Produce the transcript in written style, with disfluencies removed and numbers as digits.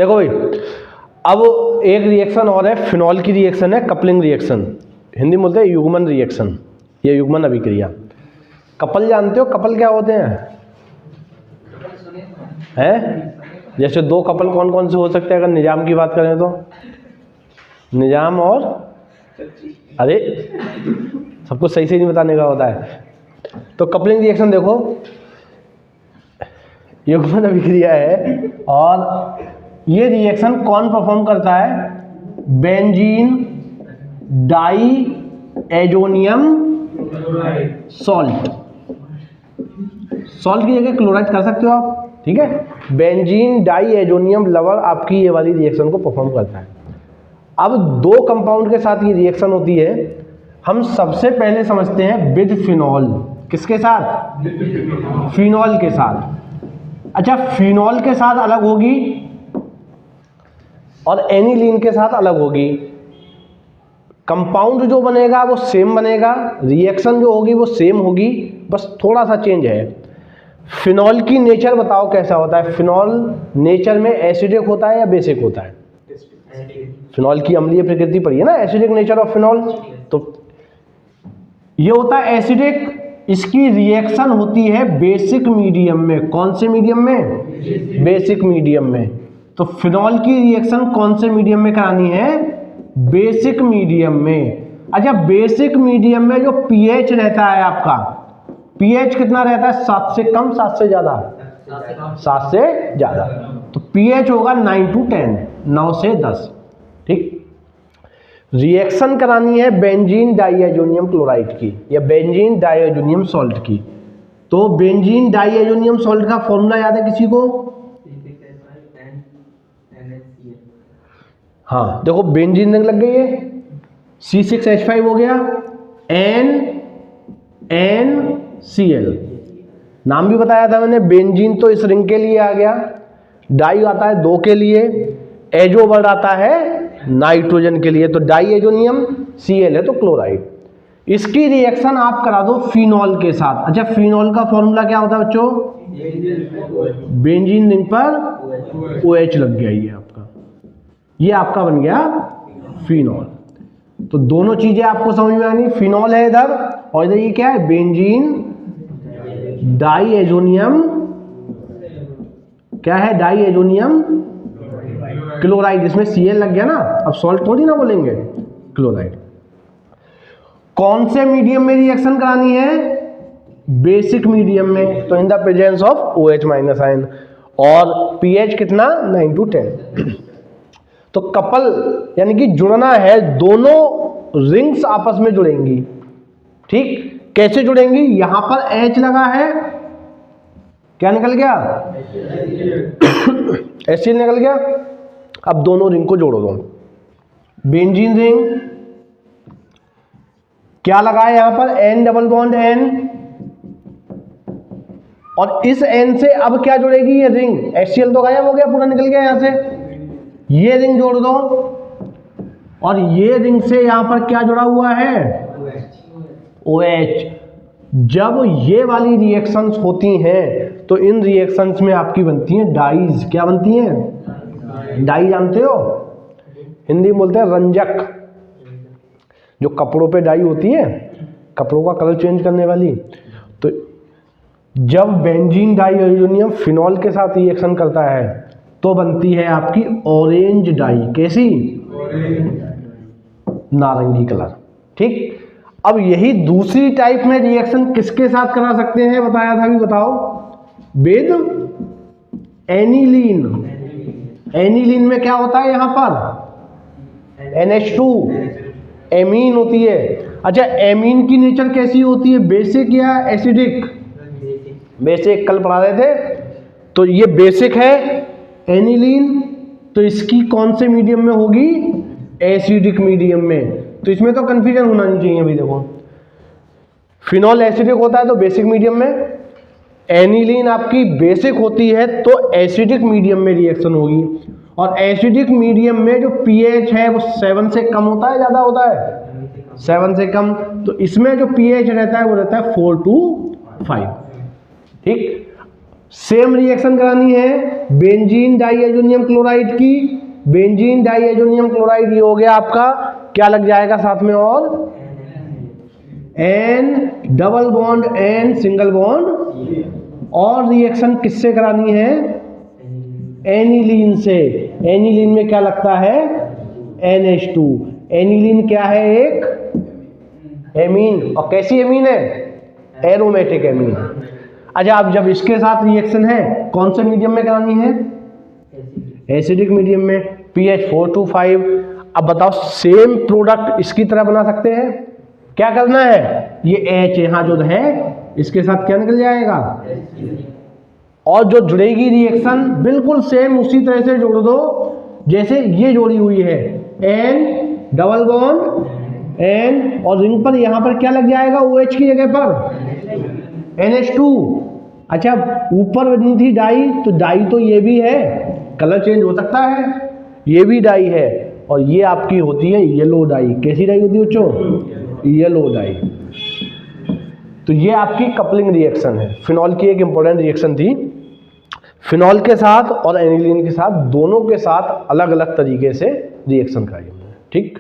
देखो भाई, अब एक रिएक्शन और है, फिनॉल की रिएक्शन है कपलिंग रिएक्शन, हिंदी में बोलते हैं युग्मन रिएक्शन या युग्मन अभिक्रिया। कपल जानते हो, कपल क्या होते हैं? जैसे दो कपल कौन कौन से हो सकते हैं अगर निजाम की बात करें तो? निजाम और अरे सबको सही से नहीं बताने का होता है। तो कपलिंग रिएक्शन देखो, युग्मन अभिक्रिया है और ये रिएक्शन कौन परफॉर्म करता है? Benzene diazonium salt. Salt की जगह क्लोराइड कर सकते हो आप, ठीक है। बेंजीन डाई एजोनियम लवर आपकी ये वाली रिएक्शन को परफॉर्म करता है। अब दो कंपाउंड के साथ ये रिएक्शन होती है, हम सबसे पहले समझते हैं विद फिनॉल। किसके साथ? फिनॉल के साथ। अच्छा, फिनॉल के साथ अलग होगी और एनिलीन के साथ अलग होगी। कंपाउंड जो बनेगा वो सेम बनेगा, रिएक्शन जो होगी वो सेम होगी, बस थोड़ा सा चेंज है। फिनॉल की नेचर बताओ कैसा होता है? फिनॉल नेचर में एसिडिक होता है या बेसिक होता है? फिनॉल की अम्लीय प्रकृति पड़ी है ना, एसिडिक नेचर ऑफ फिनॉल, तो ये होता है एसिडिक। इसकी रिएक्शन होती है बेसिक मीडियम में। कौन से मीडियम में? बेसिक मीडियम में। तो फिनॉल की रिएक्शन कौन से मीडियम में करानी है? बेसिक मीडियम में। अच्छा, बेसिक मीडियम में जो पीएच रहता है आपका, पीएच कितना रहता है? 7 से कम, 7 से ज्यादा? 7 से ज्यादा। तो पीएच होगा 9 to 10, 9 से 10, ठीक। रिएक्शन करानी है बेंजीन डाइएजोनियम क्लोराइड की या बेंजीन डाइएजोनियम सॉल्ट की। तो बेंजीन डाइएजोनियम सॉल्ट का फॉर्मूला याद है किसी को? हाँ देखो, बेंजीन रिंग लग गई है, C6H5 हो गया, NaCl। नाम भी बताया था मैंने, बेंजीन तो इस रिंग के लिए आ गया, डाई आता है 2 के लिए, एजो वर्ड आता है नाइट्रोजन के लिए, तो डाइएजोनियम Cl है तो क्लोराइड। इसकी रिएक्शन आप करा दो फिनॉल के साथ। अच्छा, फिनॉल का फॉर्मूला क्या होता है बच्चों? बेंजीन रिंग पर OH लग गया, ये आपका, ये आपका बन गया फिनॉल। तो दोनों चीजें आपको समझ में आनी, फिनॉल है इधर और इधर ये क्या है? बेंजीन डाइएजोनियम, क्या है? Diazonium chloride. इसमें Cl लग गया ना, अब सॉल्ट थोड़ी ना बोलेंगे, क्लोराइड। कौन से मीडियम में रिएक्शन करानी है? बेसिक मीडियम में, तो in the presence of OH minus ion, और पीएच कितना? 9 to 10। तो कपल यानी कि जुड़ना है, दोनों रिंग्स आपस में जुड़ेंगी, ठीक। कैसे जुड़ेंगी? यहां पर H लगा है, क्या निकल गया? एसिड निकल गया। अब दोनों रिंग को जोड़ो दो। बेंजीन रिंग, क्या लगा है यहां पर? N डबल बॉन्ड N, और इस N से अब क्या जुड़ेगी? ये रिंग, HCl तो गायब हो गया, पूरा निकल गया यहां से। ये रिंग जोड़ दो, और ये रिंग से यहां पर क्या जुड़ा हुआ है? OH। जब ये वाली रिएक्शंस होती हैं तो इन रिएक्शंस में आपकी बनती हैं डाइज। क्या बनती हैं? डाई जानते हो, हिंदी में बोलते हैं रंजक। जो कपड़ों पे डाई होती है, कपड़ों का कलर चेंज करने वाली, तो जब बेंजीन डाइएजोनियम फिनॉल के साथ रिएक्शन करता है तो बनती है आपकी ऑरेंज डाई। कैसी? नारंगी कलर, ठीक। अब यही दूसरी टाइप में रिएक्शन किसके साथ करा सकते हैं? बताया था अभी, बताओ। With aniline. एनिलीन में क्या होता है? यहां पर NH2 एमीन होती है। अच्छा, एमीन की नेचर कैसी होती है? बेसिक या एसिडिक? बेसिक, कल पढ़ा रहे थे। तो ये बेसिक है एनिलीन, तो इसकी कौन से मीडियम में होगी? एसिडिक मीडियम में। तो इसमें तो कंफ्यूजन होना नहीं चाहिए। अभी देखो, फिनॉल एसिडिक होता है तो बेसिक मीडियम में, एनिलीन आपकी बेसिक होती है तो एसिडिक मीडियम में रिएक्शन होगी। और एसिडिक मीडियम में जो पीएच है वो 7 से कम होता है, ज्यादा होता है? 7 से कम। तो इसमें जो पीएच रहता है वो रहता है 4 to 5, ठीक। सेम रिएक्शन करानी है बेंजीन डाइएजोनियम क्लोराइड की, बेंजीन डाइएजोनियम क्लोराइड ये हो गया आपका, क्या लग जाएगा साथ में और N double bond N single bond, और रिएक्शन किससे करानी है एनिलीन से। एनिलीन में क्या लगता है NH2। एनिलीन क्या है एक एमीन, और कैसी एमीन है एरोमेटिक एमीन। अच्छा अब जब इसके साथ रिएक्शन है कौन से मीडियम में करानी है एसिडिक मीडियम में, pH 425। अब बताओ सेम प्रोडक्ट इसकी तरह बना सकते हैं, क्या करना है ये H यहाँ जो है इसके साथ क्या निकल जाएगा, और जो जुड़ेगी रिएक्शन बिल्कुल सेम उसी तरह से जोड़ दो जैसे ये जोड़ी हुई है, N डबल बॉन्ड N, और रिंग पर यहाँ पर क्या लग जाएगा OH की जगह पर NH2। अच्छा ऊपर बनी थी डाई, तो डाई तो ये भी है, कलर चेंज हो सकता है, ये भी डाई है, और ये आपकी होती है येलो डाई। कैसी डाई होती है बच्चों येलो डाई। तो ये आपकी कपलिंग रिएक्शन है। फिनॉल की एक इंपॉर्टेंट रिएक्शन थी, फिनॉल के साथ और एनिलीन के साथ दोनों के साथ अलग अलग तरीके से रिएक्शन कराई हमने, ठीक।